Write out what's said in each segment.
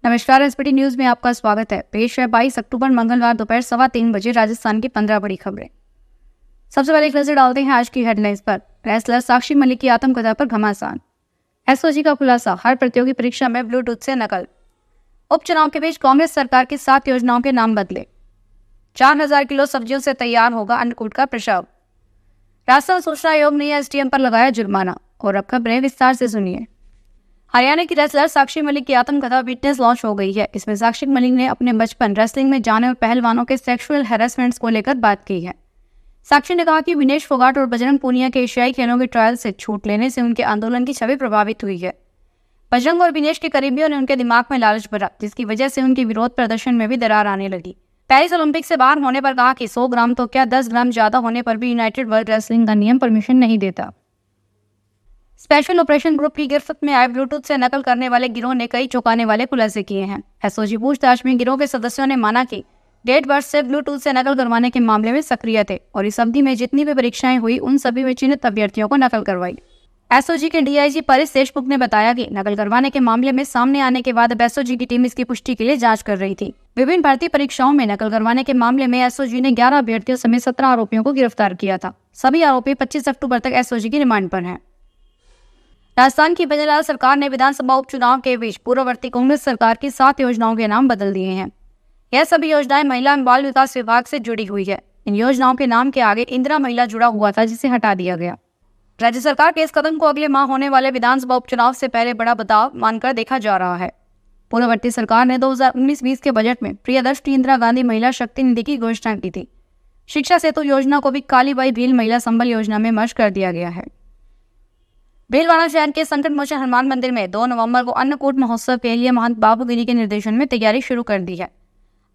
नमस्कार, SPT news में आपका स्वागत है। पेश है 22 अक्टूबर मंगलवार दोपहर 3:15 बजे राजस्थान की 15 बड़ी खबरें। सबसे पहले एक नजर डालते हैं आज की हेडलाइंस पर। रेसलर साक्षी मलिक की आत्मकथा पर घमासान। एसओजी का खुलासा, हर प्रतियोगी परीक्षा में ब्लूटूथ से नकल। उपचुनाव के बीच कांग्रेस सरकार की 7 योजनाओं के नाम बदले। 4000 किलो सब्जियों से तैयार होगा अन्नकूट का प्रसाद। राजस्थान सूचना आयोग ने एसडीएम पर लगाया जुर्माना। और अब खबरें विस्तार से सुनिए। हरियाणा की रेसलर साक्षी मलिक की आत्मकथा विटनेस लॉन्च हो गई है। इसमें साक्षी मलिक ने अपने बचपन, रेसलिंग में जाने और पहलवानों के सेक्सुअल हैरेसमेंट्स को लेकर बात की है। साक्षी ने कहा कि विनेश फोगाट और बजरंग पूनिया के एशियाई खेलों के ट्रायल से छूट लेने से उनके आंदोलन की छवि प्रभावित हुई है। बजरंग और विनेश के करीबियों ने उनके दिमाग में लालच भरा, जिसकी वजह से उनके विरोध प्रदर्शन में भी दरार आने लगी। पेरिस ओलंपिक से बाहर होने पर कहा कि 100 ग्राम तो क्या 10 ग्राम ज्यादा होने पर भी यूनाइटेड वर्ल्ड रेसलिंग का नियम परमिशन नहीं देता। स्पेशल ऑपरेशन ग्रुप की गिरफ्त में आए ब्लूटूथ से नकल करने वाले गिरोह ने कई चौंकाने वाले खुलासे किए हैं। एसओजी पूछताछ में गिरोह के सदस्यों ने माना कि डेट बर्थ से ब्लूटूथ से नकल करवाने के मामले में सक्रिय थे और इस अवधि में जितनी भी परीक्षाएं हुई उन सभी में चिन्हित अभ्यर्थियों को नकल करवाई। एसओजी के डीआईजी परिस देशमुख ने बताया कि नकल करवाने के मामले में सामने आने के बाद अब एसओजी की टीम इसकी पुष्टि के लिए जांच कर रही थी। विभिन्न भर्ती परीक्षाओं में नकल करवाने के मामले में एसओजी ने 11 अभ्यर्थियों समेत 17 आरोपियों को गिरफ्तार किया था। सभी आरोपी 25 अक्टूबर तक एसओजी की रिमांड पर हैं। राजस्थान की बजरंग सरकार ने विधानसभा उपचुनाव के बीच पूर्ववर्ती कांग्रेस सरकार की 7 योजनाओं के नाम बदल दिए हैं। यह सभी योजनाएं महिला एवं बाल विकास विभाग से जुड़ी हुई है। इन योजनाओं के नाम के आगे इंदिरा महिला जुड़ा हुआ था, जिसे हटा दिया गया। राज्य सरकार के इस कदम को अगले माह होने वाले विधानसभा उपचुनाव से पहले बड़ा बदलाव मानकर देखा जा रहा है। पूर्ववर्ती सरकार ने 2019-20 के बजट में प्रियदर्शनी इंदिरा गांधी महिला शक्ति निधि की घोषणा की थी। शिक्षा सेतु योजना को भी कालीबाई भील महिला संबल योजना में मर्ज कर दिया गया है। भीलवाड़ा शहर के संकट मोचन हनुमान मंदिर में 2 नवंबर को अन्नकूट महोत्सव के लिए महंत बाबू गिरी के निर्देशन में तैयारी शुरू कर दी है।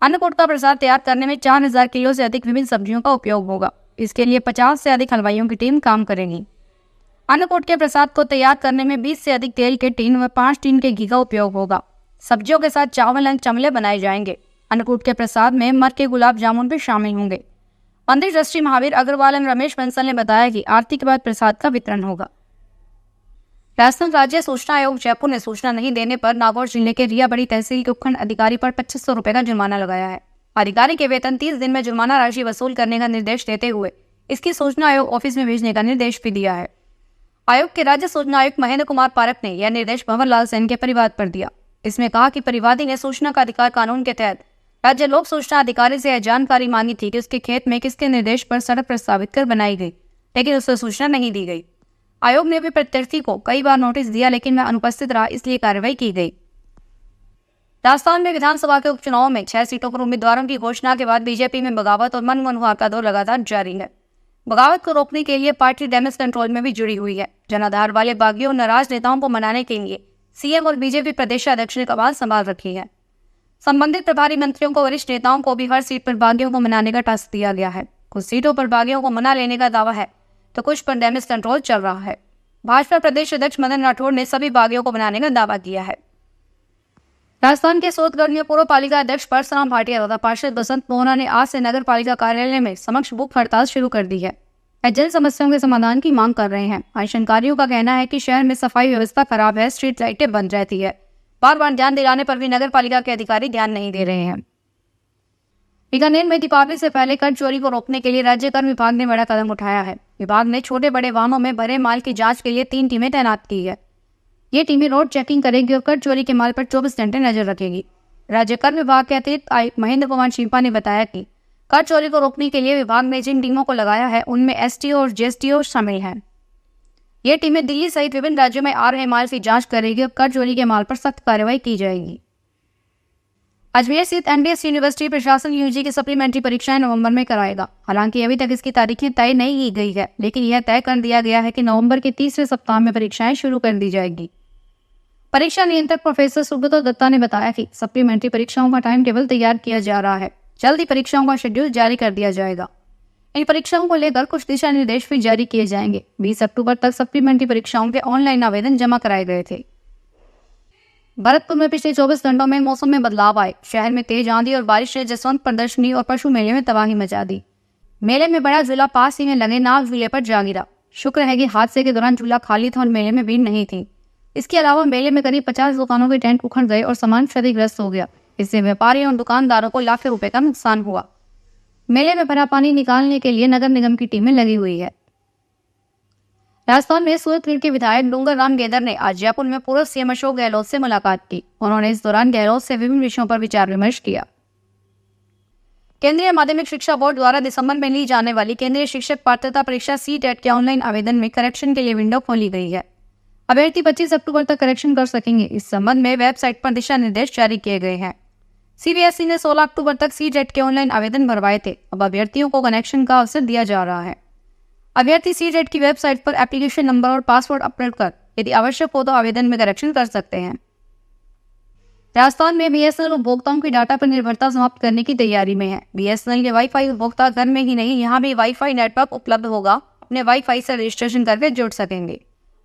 अन्नकूट का प्रसाद तैयार करने में 4000 किलो से अधिक विभिन्न सब्जियों का उपयोग होगा। इसके लिए 50 से अधिक हलवाइयों की टीम काम करेगी। अन्नकूट के प्रसाद को तैयार करने में 20 से अधिक तेल के टीन व 5 टीन के घी का उपयोग होगा। सब्जियों के साथ चावल एवं चमले बनाए जाएंगे। अन्नकूट के प्रसाद में मर के गुलाब जामुन भी शामिल होंगे। मंदिर ट्रस्टी महावीर अग्रवाल एवं रमेश बंसल ने बताया कि आरती के बाद प्रसाद का वितरण होगा। राजस्थान राज्य सूचना आयोग जयपुर ने सूचना नहीं देने पर नागौर जिले के रिया बड़ी तहसील के उपखंड अधिकारी पर 2500 रुपए का जुर्माना लगाया है। अधिकारी के वेतन 30 दिन में जुर्माना राशि वसूल करने का निर्देश देते हुए इसकी सूचना आयोग ऑफिस में भेजने का निर्देश भी दिया है। आयोग के राज्य सूचना आयुक्त महेंद्र कुमार पारक ने यह निर्देश भंवर लाल सेन के परिवाद पर दिया। इसमें कहा कि परिवादी ने सूचना का अधिकार कानून के तहत राज्य लोक सूचना अधिकारी से यह जानकारी मांगी थी कि उसके खेत में किसके निर्देश पर सड़क प्रस्तावित कर बनाई गई, लेकिन उसे सूचना नहीं दी गई। आयोग ने भी प्रत्याशी को कई बार नोटिस दिया, लेकिन वह अनुपस्थित रहा, इसलिए कार्रवाई की गई। राजस्थान में विधानसभा के उपचुनाव में 6 सीटों पर उम्मीदवारों की घोषणा के बाद बीजेपी में बगावत और मनमुहार का दौर लगातार जारी है। बगावत को रोकने के लिए पार्टी डैमेज कंट्रोल में भी जुड़ी हुई है। जनाधार वाले बागियों और नाराज नेताओं को मनाने के लिए सीएम और बीजेपी प्रदेशाध्यक्ष ने कमान संभाल रखी है। संबंधित प्रभारी मंत्रियों को, वरिष्ठ नेताओं को भी हर सीट पर बागियों को मनाने का टास्क दिया गया है। कुछ सीटों पर बागियों को मना लेने का दावा है तो कुछ पर डैमेज कंट्रोल चल रहा है। भाजपा प्रदेश अध्यक्ष मदन राठौड़ ने सभी बागियों को बनाने का दावा किया है। राजस्थान के सोनगढ़ में पूर्व पालिका अध्यक्ष परसराम भाटिया तथा पार्षद बसंत मोहना ने आज से नगर पालिका कार्यालय में समक्ष भूख हड़ताल शुरू कर दी है। वह जल समस्याओं के समाधान की मांग कर रहे हैं। आंदोलनकारियों का कहना है कि शहर में सफाई व्यवस्था खराब है, स्ट्रीट लाइटें बंद रहती है। बार बार ध्यान दिलाने पर भी नगर पालिका के अधिकारी ध्यान नहीं दे रहे हैं। बीकानेर में दीपावली से पहले कर चोरी को रोकने के लिए राज्य कर विभाग ने बड़ा कदम उठाया है। विभाग ने छोटे बड़े वाहनों में भरे माल की जांच के लिए 3 टीमें तैनात की है। ये टीमें रोड चेकिंग करेगी और कर चोरी के माल पर 24 घंटे नजर रखेगी। राज्य कर विभाग के अतिरिक्त आयुक्त महेंद्र कुमार शिल्पा ने बताया कि कर चोरी को रोकने के लिए विभाग ने जिन टीमों को लगाया है उनमें एसटीओ और जेएसटीओ शामिल हैं। ये टीमें दिल्ली सहित विभिन्न राज्यों में आ रहे माल की जांच करेगी और कर चोरी के माल पर सख्त कार्रवाई की जाएगी। अजमेर स्थित एनडीएस यूनिवर्सिटी प्रशासन यूजी की सप्लीमेंट्री परीक्षाएं नवंबर में कराएगा। हालांकि अभी तक इसकी तारीखें तय नहीं की गई है, लेकिन यह तय कर दिया गया है कि नवंबर के तीसरे सप्ताह में परीक्षाएं शुरू कर दी जाएगी। परीक्षा नियंत्रक प्रोफेसर सुब्रतो दत्ता ने बताया कि सप्लीमेंट्री परीक्षाओं का टाइम टेबल तैयार किया जा रहा है। जल्द ही परीक्षाओं का शेड्यूल जारी कर दिया जाएगा। इन परीक्षाओं को लेकर कुछ दिशा निर्देश भी जारी किए जाएंगे। 20 अक्टूबर तक सप्लीमेंट्री परीक्षाओं के ऑनलाइन आवेदन जमा कराए गए थे। भरतपुर में पिछले 24 घंटों में मौसम में बदलाव आए। शहर में तेज आंधी और बारिश ने जसवंत प्रदर्शनी और पशु मेले में तबाही मचा दी। मेले में बड़ा झूला पास ही में लगे नाग झूले पर जा गिरा। शुक्र है कि हादसे के दौरान झूला खाली था और मेले में भीड़ नहीं थी। इसके अलावा मेले में करीब 50 दुकानों के टेंट उखड़ गए और सामान क्षतिग्रस्त हो गया। इससे व्यापारियों और दुकानदारों को लाखों रुपए का नुकसान हुआ। मेले में भरा पानी निकालने के लिए नगर निगम की टीमें लगी हुई है। राजस्थान में सूरतगढ़ के विधायक डूंगर राम गेदर ने आज जयपुर में पूर्व सीएम अशोक गहलोत से मुलाकात की। उन्होंने इस दौरान गहलोत से विभिन्न विषयों पर विचार विमर्श किया। केंद्रीय माध्यमिक शिक्षा बोर्ड द्वारा दिसंबर में ली जाने वाली केंद्रीय शिक्षक पात्रता परीक्षा CTET के ऑनलाइन आवेदन में करेक्शन के लिए विंडो खोली गई है। अभ्यर्थी 25 अक्टूबर तक करेक्शन कर सकेंगे। इस संबंध में वेबसाइट पर दिशा निर्देश जारी किए गए हैं। CBSE ने 16 अक्टूबर तक CTET के ऑनलाइन आवेदन भरवाए थे। अब अभ्यर्थियों को कनेक्शन का अवसर दिया जा रहा है। अभ्यर्थी CTET की वेबसाइट पर एप्लीकेशन नंबर और पासवर्ड अपलोड कर यदि आवश्यक हो तो आवेदन में करेक्शन कर सकते हैं। राजस्थान में BSNL उपभोक्ताओं की डाटा पर निर्भरता समाप्त करने की तैयारी में है। BSNL के वाईफाई उपभोक्ता घर में ही नहीं, यहाँ भी वाईफाई नेटवर्क उपलब्ध होगा। अपने वाईफाई से रजिस्ट्रेशन करके जुड़ सकेंगे।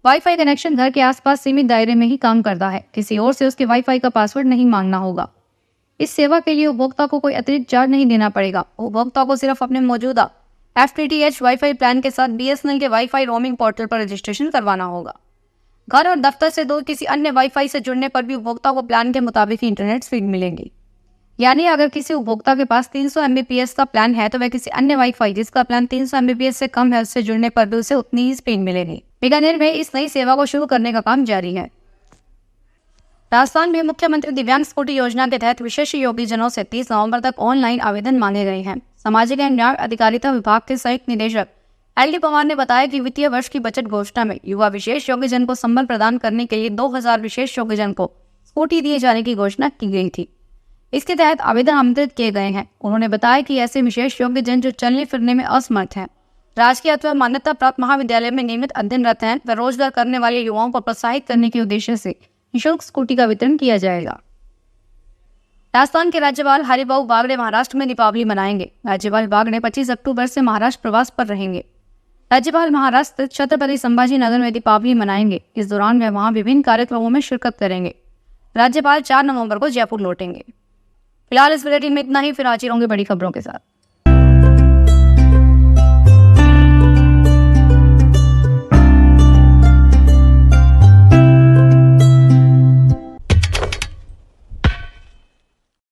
वाईफाई कनेक्शन घर के आसपास सीमित दायरे में ही काम करता है। किसी और से उसके वाईफाई का पासवर्ड नहीं मांगना होगा। इस सेवा के लिए उपभोक्ता को कोई अतिरिक्त चार्ज नहीं देना पड़ेगा। उपभोक्ता को सिर्फ अपने मौजूदा FTTH वाईफाई प्लान के साथ BSNL के वाईफाई रोमिंग पोर्टल पर रजिस्ट्रेशन करवाना होगा। घर और दफ्तर से दूर किसी अन्य वाईफाई से जुड़ने पर भी उपभोक्ता को प्लान के मुताबिक ही इंटरनेट स्पीड मिलेगी। यानी अगर किसी उपभोक्ता के पास 300 MBPS का प्लान है तो वह किसी अन्य वाईफाई जिसका प्लान 300 MBPS से कम है उससे जुड़ने पर भी उसे उतनी ही स्पीड मिलेगी। बीकानेर में इस नई सेवा को शुरू करने का काम जारी है। राजस्थान में मुख्यमंत्री दिव्यांग स्कूटी योजना के तहत विशेष योग्यजनों से 30 नवंबर तक ऑनलाइन आवेदन मांगे गए हैं। सामाजिक एवं न्याय अधिकारिता विभाग के संयुक्त निदेशक LD पवार ने बताया कि वित्तीय वर्ष की बजट घोषणा में युवा विशेष योग्यजन को संबल प्रदान करने के लिए 2000 विशेष योग्यजन को स्कूटी दिए जाने की घोषणा की गई थी। इसके तहत आवेदन आमंत्रित किए गए हैं। उन्होंने बताया कि ऐसे विशेष योग्यजन जो चलने फिरने में असमर्थ हैं, राजकीय अथवा मान्यता प्राप्त महाविद्यालय में नियमित अध्ययनरत हैं व रोजगार करने वाले युवाओं को प्रोत्साहित करने के उद्देश्य से निःशुल्क स्कूटी का वितरण किया जाएगा। राजस्थान के राज्यपाल हरिभाऊ बागड़े महाराष्ट्र में दीपावली मनाएंगे। राज्यपाल बागड़े 25 अक्टूबर से महाराष्ट्र प्रवास पर रहेंगे। राज्यपाल महाराष्ट्र छत्रपति संभाजी नगर में दीपावली मनाएंगे। इस दौरान वे वहां विभिन्न कार्यक्रमों में शिरकत करेंगे। राज्यपाल 4 नवंबर को जयपुर लौटेंगे। फिलहाल इस बुलेटिन में इतना ही। फिर हाजिर होंगे बड़ी खबरों के साथ।